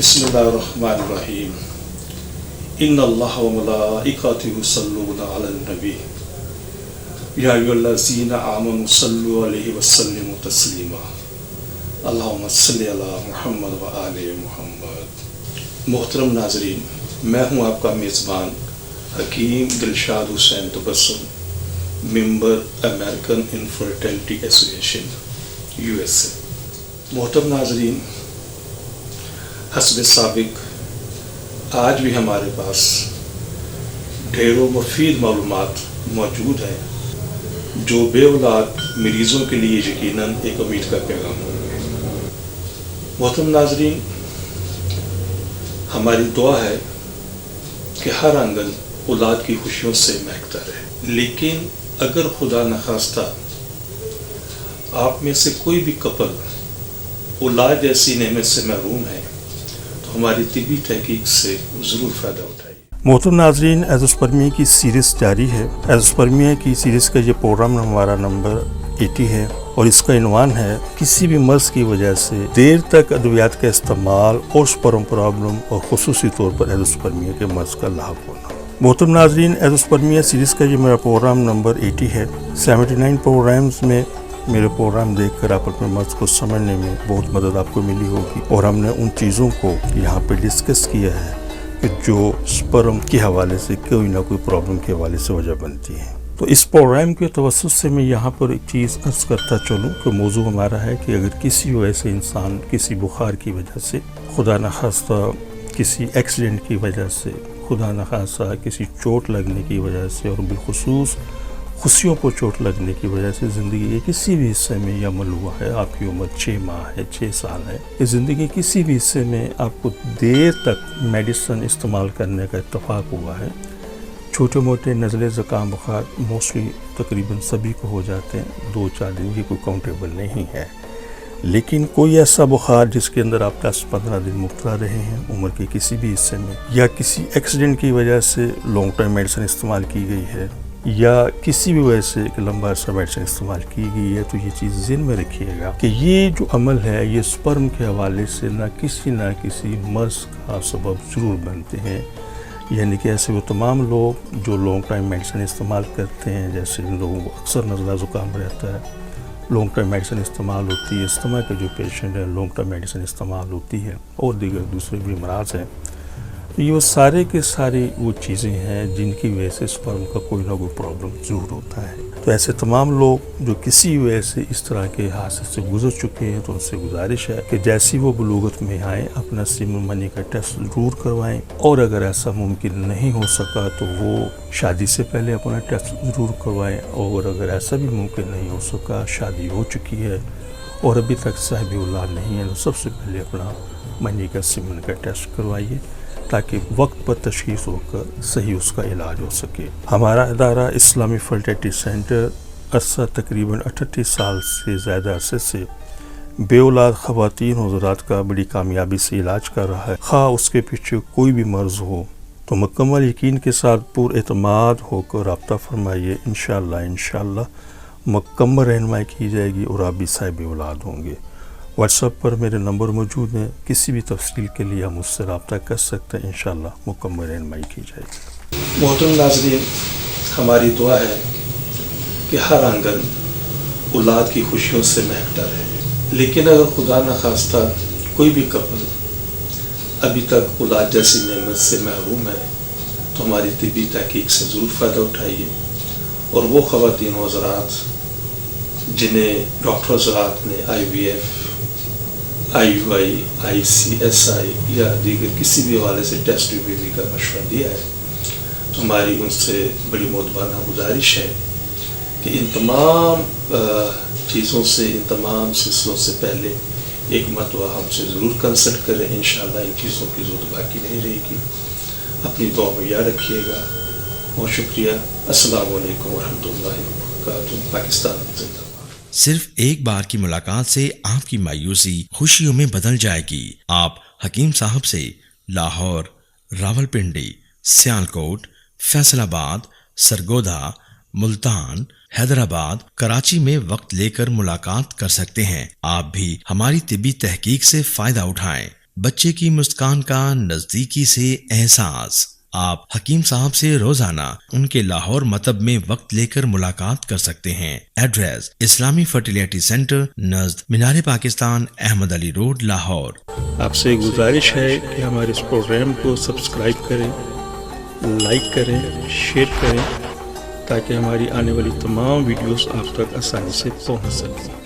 बिस्मिल्लाहिर्रहमानिर्रहीम। इन्नल्लाह व मलाइकतहु युसल्लूना अलन नबी या अय्युहल्लज़ीना आमनु सल्लु अलैहि व सल्लिमु तस्लीमा। अल्लाहुम्मा सल्लि अला मुहम्मद व आले मुहम्मद। मोहतरम नाज़रीन, मैं हूँ आपका मेज़बान Hakim Dilshad Hussain Tabassum, member American infertility association USA। मोहतरम नाज़रीन, हस्ब साबिक आज भी हमारे पास ढेरों मुफीद मालूमात मौजूद हैं जो बेऔलाद मरीज़ों के लिए यकीनन एक उम्मीद का पैगाम होंगे। मोहतरम नाज़रीन, हमारी दुआ है कि हर आंगन औलाद की खुशियों से महकता रहे, लेकिन अगर खुदा न खास्ता आप में से कोई भी कपल औलाद जैसी नेमत से महरूम है तो हमारी तिबी तहकीक से ज़रूर फ़ायदा उठाइए। मोहतरम नाज़रीन, एज़ोस्पर्मिया की सीरीज़ जारी है। एज़ोस्पर्मिया की सीरीज़ का ये प्रोग्राम हमारा नंबर 80 है और इसका इन्वान है किसी भी मर्ज़ की वजह से देर तक अद्वियात का इस्तेमाल और स्पर्म प्रॉब्लम और खुसूसी तौर पर एज़ोस्पर्मिया के मर्ज़ का लाभ होना। मोहतरम नाज़रीन, एज़ोस्पर्मिया सीरीज़ का ये मेरा प्रोग्राम नंबर 80 है। 79 प्रोग्राम्स में मेरे प्रोग्राम देखकर आप अपने मर्ज़ को समझने में बहुत मदद आपको मिली होगी और हमने उन चीज़ों को यहाँ पे डिस्कस किया है कि जो स्पर्म के हवाले से कोई ना कोई प्रॉब्लम के हवाले से वजह बनती है। तो इस प्रोग्राम के तवस्सुत से मैं यहाँ पर एक चीज़ अर्ज़ करता चलूँ कि मौजू हमारा है कि अगर किसी वजह से इंसान किसी बुखार की वजह से, खुदा न खास्ता किसी एक्सीडेंट की वजह से, खुदा न खास्ता किसी चोट लगने की वजह से और बिलखुसूस खुशियों को चोट लगने की वजह से ज़िंदगी के किसी भी हिस्से में यह अमल हुआ है, आपकी उम्र 6 माह है, 6 साल है, इस ज़िंदगी के किसी भी हिस्से में आपको देर तक मेडिसिन इस्तेमाल करने का इत्तफाक हुआ है, छोटे मोटे नज़ले ज़ुकाम बुखार मोस्टली तकरीबन सभी को हो जाते हैं, 2-4 दिन की कोई काउंटेबल नहीं है, लेकिन कोई ऐसा बुखार जिसके अंदर आप 10-15 दिन मुब्तला रहे हैं उम्र के किसी भी हिस्से में, या किसी एक्सीडेंट की वजह से लॉन्ग टर्म मेडिसिन इस्तेमाल की गई है, या किसी भी वजह से एक लंबा अर्सा मेडिसिन इस्तेमाल की गई है, तो ये चीज़ ज़हन में रखिएगा कि ये जो अमल है ये स्पर्म के हवाले से ना किसी मर्ज़ का सबब ज़रूर बनते हैं। यानी कि ऐसे वो तमाम लोग जो लॉन्ग टाइम मेडिसिन इस्तेमाल करते हैं, जैसे इन लोगों को अक्सर नज़ला ज़ुकाम रहता है, लॉन्ग टर्म मेडिसिन इस्तेमाल होती है, इस्तेमाल के जो पेशेंट हैं लॉन्ग टर्म मेडिसिन इस्तेमाल होती है और दीगर दूसरे भी अमराज़ हैं, तो ये वो सारे के सारे वो चीज़ें हैं जिनकी वजह से स्पर्म का कोई ना कोई प्रॉब्लम ज़रूर होता है। तो ऐसे तमाम लोग जो किसी वजह से इस तरह के हादसे से गुजर चुके हैं तो उनसे गुजारिश है कि जैसी वो बलूगत में आएँ अपना सीमन मनी का टेस्ट ज़रूर करवाएं, और अगर ऐसा मुमकिन नहीं हो सका तो वो शादी से पहले अपना टेस्ट ज़रूर करवाएं, और अगर ऐसा भी मुमकिन नहीं हो सका, शादी हो चुकी है और अभी तक साहिब औलाद नहीं है, तो सबसे पहले अपना मनी का सीमन का टेस्ट करवाइए ताकि वक्त पर तशख़ीस होकर सही उसका इलाज हो सके। हमारा इदारा इस्लामी फर्टिलिटी सेंटर अरसा तकरीबन 38 साल से ज़्यादा अरसे से बेऔलाद ख़वातीन हज़रात का बड़ी कामयाबी से इलाज कर रहा है। खा उसके पीछे कोई भी मर्ज़ हो तो मुकम्मल यकीन के साथ पुरएतमाद होकर रब्ता फरमाइए। इंशाअल्लाह मुकम्मल रहनुमाई की जाएगी और आप भी साहिब औलाद होंगे। व्हाट्सएप पर मेरे नंबर मौजूद हैं, किसी भी तफसील के लिए आप मुझसे रब्ता कर सकते हैं। इंशाअल्लाह मुकम्मल रहनुमाई की जाएगी। मोहतरम नाज़रीन, हमारी दुआ है कि हर आंगन औलाद की खुशियों से महकता रहे, लेकिन अगर खुदा न खास्ता कोई भी कपल अभी तक औलाद जैसी नेमत से महरूम है तो हमारी तिब्बी तहकीक से ज़रूर फ़ायदा उठाइए, और वो ख़वातीन हज़रात जिन्हें डॉक्टर हज़रात ने IVF, IUI, ICSI या दीगर किसी भी हवाले से टेस्ट रिव्यू का मशवरा दिया है, तो हमारी उनसे बड़ी मोहब्बाना गुजारिश है कि इन तमाम चीज़ों से, इन तमाम सिलसिलों से पहले एक मरतबा हमसे ज़रूर कंसल्ट करें। इंशाअल्लाह इन चीज़ों की ज़रूरत बाकी नहीं रहेगी। अपनी दुआ में याद रखिएगा। बहुत शुक्रिया। अस्सलाम वालेकुम वरहमतुल्लाहि वबरकातुहू। पाकिस्तान जिंदाबाद। सिर्फ एक बार की मुलाकात से आपकी मायूसी खुशियों में बदल जाएगी। आप हकीम साहब से लाहौर, रावलपिंडी, सियालकोट, फैसलाबाद, सरगोधा, मुल्तान, हैदराबाद, कराची में वक्त लेकर मुलाकात कर सकते हैं। आप भी हमारी तिब्बी तहकीक से फायदा उठाएं। بچے کی مسکان کا نزدیکی سے احساس۔ آپ حکیم صاحب سے روزانہ ان کے لاہور مطب میں وقت لے کر ملاقات کر سکتے ہیں۔ ایڈریس اسلامی فرٹیلیٹی سینٹر نزد مینار پاکستان، احمد علی روڈ، لاہور۔ آپ سے گزارش ہے کہ ہمارے اس پروگرام کو سبسکرائب کریں، لائک کریں، شیئر کریں، تاکہ ہماری آنے والی تمام ویڈیوز آپ تک آسانی سے پہنچ سکیں۔